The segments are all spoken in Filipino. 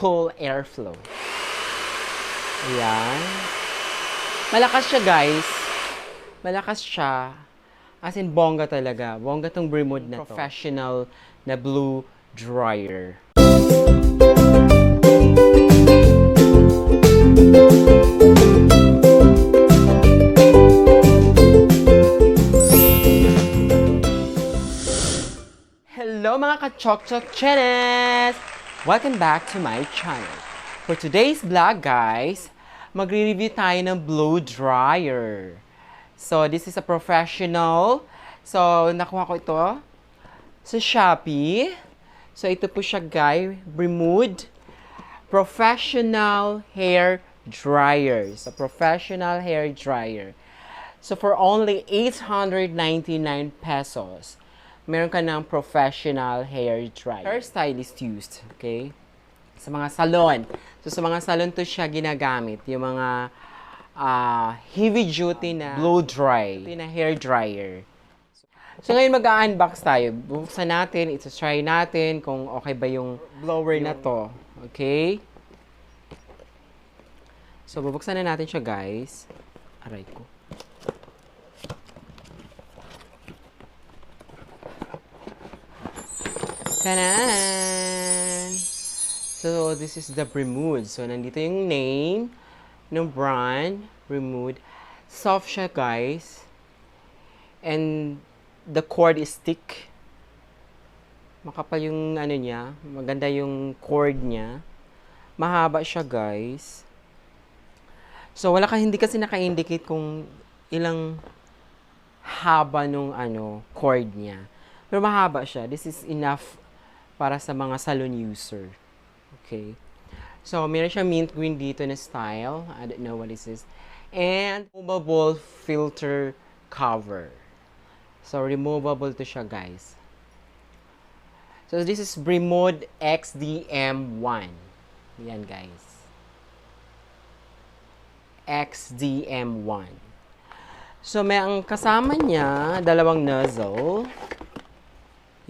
cool airflow. Ayan. Malakas siya, guys. Malakas siya. As in, bongga talaga. Bongga tong BREMOD na to. Professional na blue dryer. Hello mga ka-chok-chok chenes! Welcome back to my channel. For today's vlog, guys, magre-review tayo ng blow dryer. So, this is a professional. So, nakuha ko ito sa Shopee. So, ito po siya, guys. BREMOD Professional Hair Dryer. So, professional hair dryer. So, for only 899 pesos, meron ka ng professional hair dryer. Hair stylist used, okay? Sa mga salon. So, sa mga salon to siya ginagamit. Yung mga heavy duty na blow dry, na hair dryer. So, ngayon mag-unbox tayo. Bubuksan natin, ito-try natin kung okay ba yung blower na to. Okay? So, bubuksan na natin siya, guys. Aray ko. Tanan! So, this is the BREMOD. So, nandito yung name ng brand, BREMOD. Soft siya, guys. And the cord is thick. Makapal yung ano niya. Maganda yung cord niya. Mahaba siya, guys. So, hindi kasi naka-indicate kung ilang haba nung cord niya. Pero mahaba siya. This is enough para sa mga salon user. Okay. So, meron siya mint green dito na style. I don't know what this is. And removable filter cover. So, removable to siya, guys. So, this is BREMOD XDM1. Yan, guys. XDM1. So, may ang kasama niya, dalawang nozzle.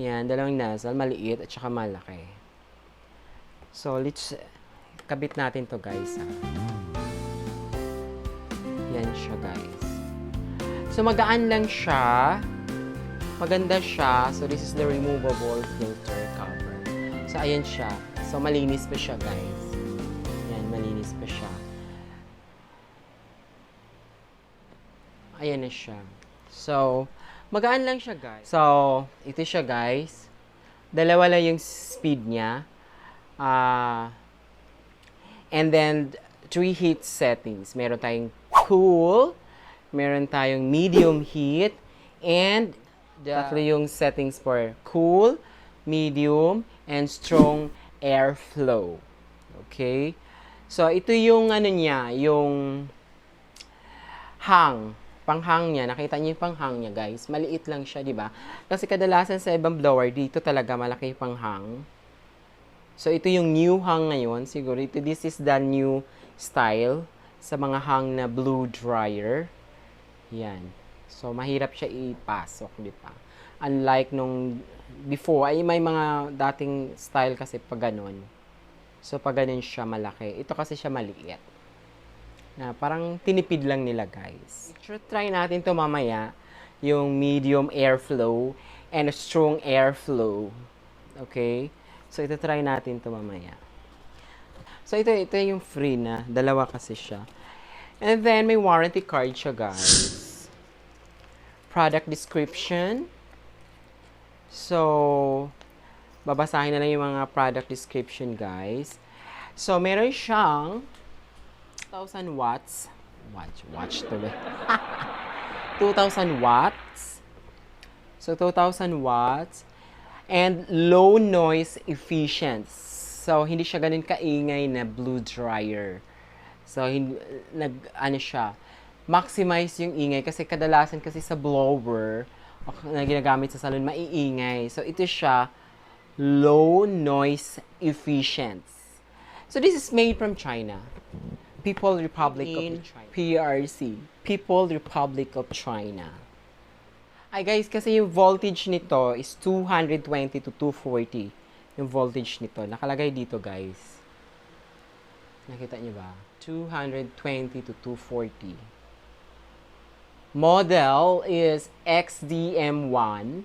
Yan, dalawang nozzle, maliit at saka malaki. So, let's kabit natin to, guys. Yan siya, guys. So, magaan lang siya. Maganda siya. So, this is the removable filter cover. So, ayan siya. So, malinis pa siya, guys. Yan, malinis pa siya. Ayan na siya. So, magaan lang siya, guys. So, ito siya, guys. Dalawa lang yung speed niya. And then, 3 heat settings. Meron tayong cool, meron tayong medium heat, and tatlo yung settings for cool, medium, and strong airflow. Okay? So, ito yung niya, yung panghang niya. Nakita niyo yung panghang niya, guys. Maliit lang siya, di ba? Kasi kadalasan sa ibang blower, dito talaga malaki yung panghang. So, ito yung new hang ngayon. Siguro, this is the new style sa mga hang na blue dryer. Yan. So, mahirap siya ipasok, di ba? Unlike nung before, ay may mga dating style kasi pag ganun. So, pag ganun siya malaki. Ito kasi siya maliit. Na parang tinipid lang nila, guys. Try natin to mamaya, yung medium airflow and strong airflow. Okay? So, ito try natin to mamaya. So, ito yung free na. Dalawa kasi siya. And then, may warranty card siya, guys. Product description. So, babasahin na lang yung mga product description, guys. So, meron siyang 2,000 watts. Watch to be. 2,000 watts. So, 2,000 watts. And low noise efficient. So, hindi siya ganun kaingay na blue dryer. So, siya. Maximize yung ingay. Kasi kadalasan kasi sa blower na ginagamit sa salon, maiingay. So, ito siya, low noise efficient. So, this is made from China. People Republic of China. PRC. People Republic of China. Ay guys, kasi yung voltage nito is 220 to 240. Yung voltage nito. Nakalagay dito, guys. Nakita niyo ba? 220 to 240. Model is XDM1.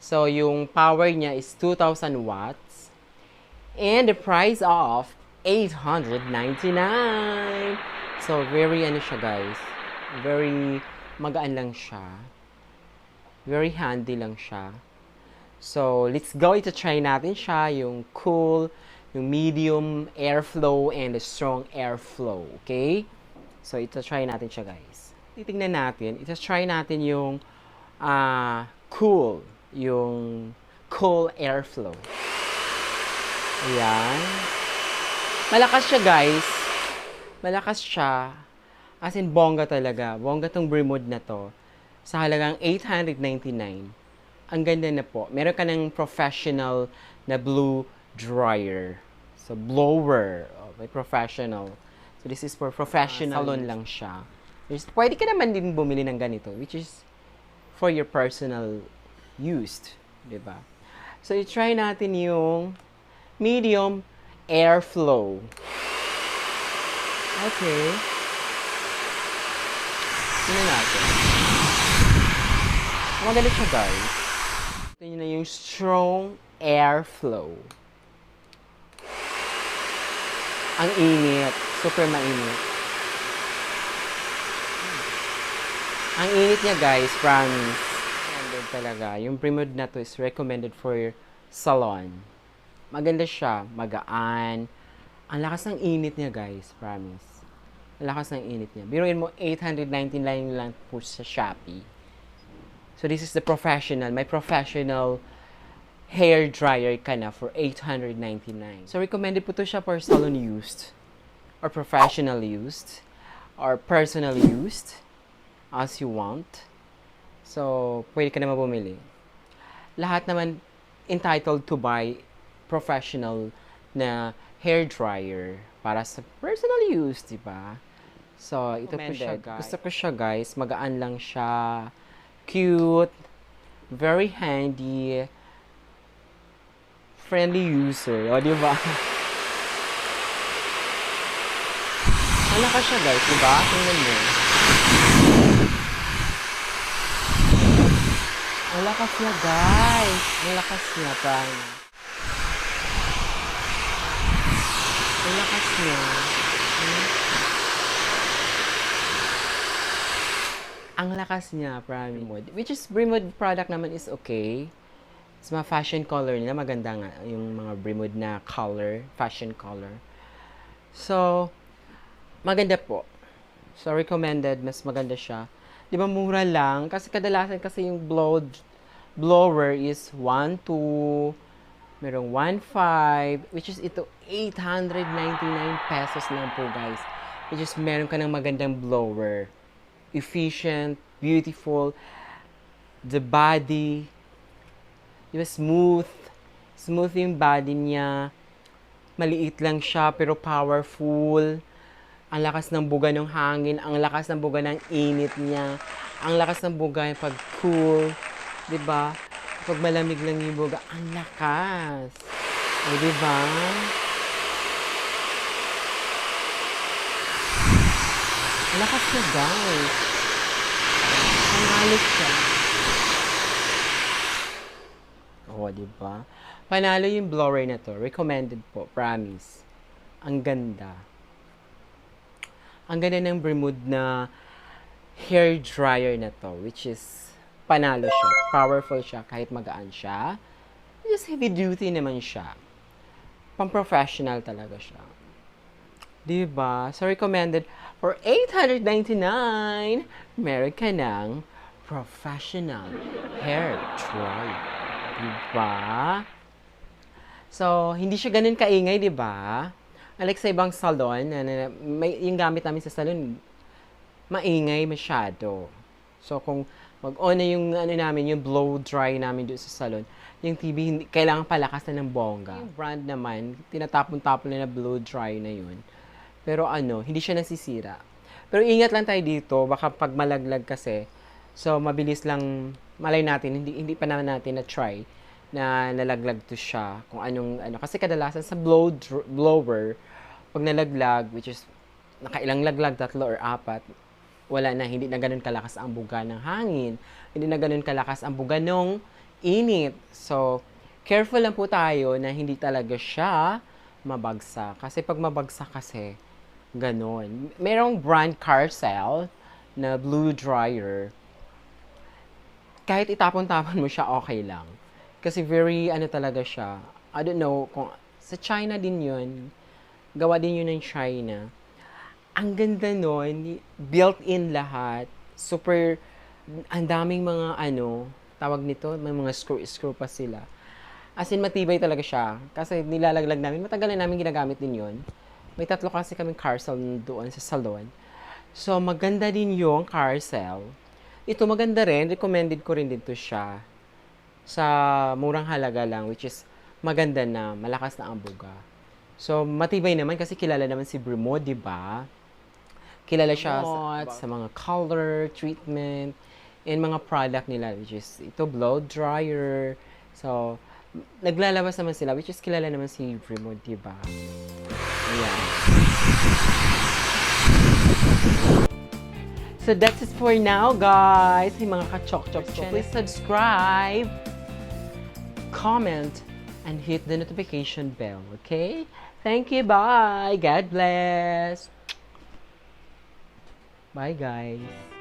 So, yung power niya is 2,000 watts. And the price of 899. So, very ano siya, guys. Very magaan lang siya. Very handy lang siya. So, let's go. Ito-try natin siya. Yung cool, yung medium airflow, and the strong airflow. Okay? So, ito-try natin siya, guys. Titingnan natin. Ito-try natin yung cool. Yung cool airflow. Ayan. Malakas siya, guys. Malakas siya. As in, bongga talaga. Bongga tong BREMOD na to. Sa halagang 899. Ang ganda na po. Meron ka ng professional na blue dryer. So, blower. Oh, may professional. So, this is for professional. Salon lang siya. Pwede ka naman din bumili ng ganito, which is for your personal use. Diba? So, i-try natin yung medium airflow. Okay. Tignan natin. Magaling siya, guys. Ito yun na yung strong airflow. Ang init. Super mainit. Ang init niya, guys, promise. Recommended talaga. Yung BREMOD na to is recommended for salon. Maganda siya. Magaan. Ang lakas ng init niya, guys. Promise. Ang lakas ng init niya. Biruin mo, 899 lang po sa Shopee. So, this is the professional. May professional hair dryer ka na for 899. So, recommended po to siya for salon used, or professional used, or personal used, as you want. So, pwede ka naman bumili. Lahat naman entitled to buy professional na hair dryer para sa personal use, di ba? So, ito po siya, guys. Gusto ko siya, guys. Magaan lang siya. Cute. Very handy. Friendly user. O, di ba? Malakas siya, guys. Di ba? Tingnan mo. Ang lakas niya, guys. Ang lakas niya, promise. Ang lakas niya. Ang lakas niya, promise. Which is, BREMOD product naman is okay. It's mga fashion color nila. Maganda nga yung mga BREMOD na color. Fashion color. So, maganda po. So, recommended. Mas maganda siya. Di ba, mura lang? Kasi kadalasan kasi yung blower is 1,200. Merong 1,500, which is ito, 899 pesos lang po, guys. Which is, meron ka ng magandang blower. Efficient, beautiful. The body, diba, smooth. Smooth yung body niya. Maliit lang siya, pero powerful. Ang lakas ng buga ng hangin. Ang lakas ng buga ng init niya. Ang lakas ng buga pag cool. Diba? Pag malamig lang yung buga, ang lakas. O, diba? Ang lakas na, guys. Ang halos siya. O, diba? Panalo yung blower na to. Recommended po. Promise. Ang ganda. Ang ganda ng BREMOD na hair dryer na to. Which is panalo siya. Powerful siya kahit magaan siya. Just heavy duty naman siya. Pang-professional talaga siya. Diba? So, recommended for 899, meron ka ng professional hair dryer. Diba? So, hindi siya ganun kaingay, diba? Unlike sa ibang salon, yung gamit namin sa salon, maingay masyado. So, kung mag-on na yung namin, yung blow dry namin doon sa salon, yung TV, hindi, kailangan palakas na ng bongga. Yung brand naman, tinatapon-tapon na blow dry na yun. Pero hindi siya nasisira. Pero ingat lang tayo dito, baka pag malaglag kasi, so mabilis lang, malay natin, hindi pa naman natin na-try na nalaglag to siya, kung anong, kasi kadalasan sa blower, Pag nalaglag, which is nakailang laglag, 3 or 4, wala na, hindi na ganun kalakas ang buga ng hangin. Hindi na ganun kalakas ang buga ng init. So, careful lang po tayo na hindi talaga siya mabagsak. Kasi pag mabagsak kasi, ganun. Merong brand Carcel na blue dryer. Kahit itapon-tapon mo siya, okay lang. Kasi very, ano talaga siya. I don't know, kung sa China din yun. Gawa din yun ng China. Ang ganda nun, built-in lahat. Super, ang daming mga tawag nito, may mga screw pa sila. As in, matibay talaga siya. Kasi nilalaglag namin, matagal na namin ginagamit din yun. May 3 kasi kaming Carcel doon sa salon. So, maganda din yung Carcel. Ito maganda rin, recommended ko rin dito siya. Sa murang halaga lang, which is maganda na, malakas na ang buga. So, matibay naman kasi kilala naman si BREMOD, di ba? Kilala siya sa mga color, treatment, and mga product nila, which is ito, blow dryer. So, naglalabas naman sila, which is kilala naman si BREMOD, di ba? Ayan. So, that's it for now, guys. Hey, mga ka-chok-chok. So, please subscribe, comment, and hit the notification bell, okay? Thank you, bye! God bless! Bye, guys!